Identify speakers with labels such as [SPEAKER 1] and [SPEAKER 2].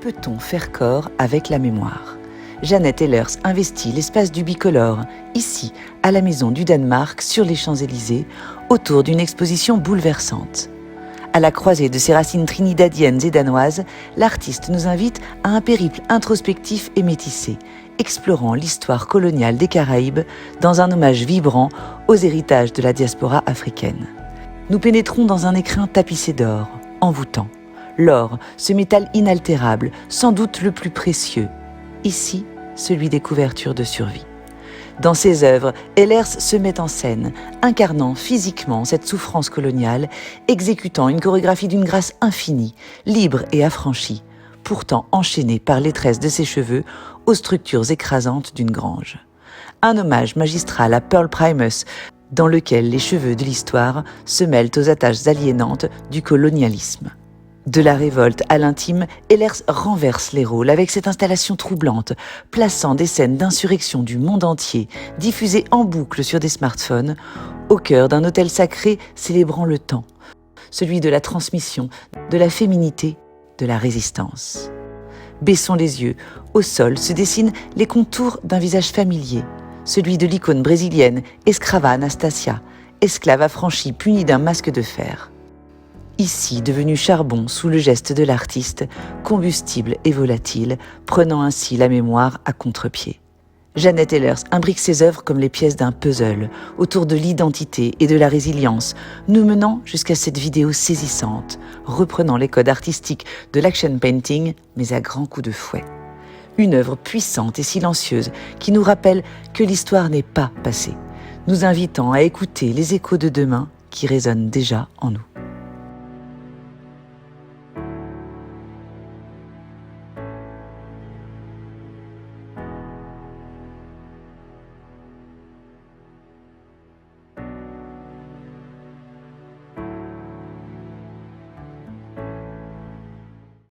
[SPEAKER 1] peut-on faire corps avec la mémoire? Jeannette Ehlers investit l'espace du bicolore, ici, à la Maison du Danemark, sur les Champs-Élysées, autour d'une exposition bouleversante. À la croisée de ses racines trinidadiennes et danoises, l'artiste nous invite à un périple introspectif et métissé, explorant l'histoire coloniale des Caraïbes dans un hommage vibrant aux héritages de la diaspora africaine. Nous pénétrons dans un écrin tapissé d'or, envoûtant. L'or, ce métal inaltérable, sans doute le plus précieux. Ici, celui des couvertures de survie. Dans ses œuvres, Ehlers se met en scène, incarnant physiquement cette souffrance coloniale, exécutant une chorégraphie d'une grâce infinie, libre et affranchie, pourtant enchaînée par les tresses de ses cheveux aux structures écrasantes d'une grange. Un hommage magistral à Pearl Primus, dans lequel les cheveux de l'histoire se mêlent aux attaches aliénantes du colonialisme. De la révolte à l'intime, Ehlers renverse les rôles avec cette installation troublante, plaçant des scènes d'insurrection du monde entier, diffusées en boucle sur des smartphones, au cœur d'un autel sacré célébrant le temps, celui de la transmission, de la féminité, de la résistance. Baissons les yeux, au sol se dessinent les contours d'un visage familier, celui de l'icône brésilienne Escrava Anastasia, esclave affranchie punie d'un masque de fer. Ici, devenu charbon sous le geste de l'artiste, combustible et volatile, prenant ainsi la mémoire à contre-pied. Jeannette Ehlers imbrique ses œuvres comme les pièces d'un puzzle, autour de l'identité et de la résilience, nous menant jusqu'à cette vidéo saisissante, reprenant les codes artistiques de l'action painting, mais à grands coups de fouet. Une œuvre puissante et silencieuse qui nous rappelle que l'histoire n'est pas passée, nous invitant à écouter les échos de demain qui résonnent déjà en nous.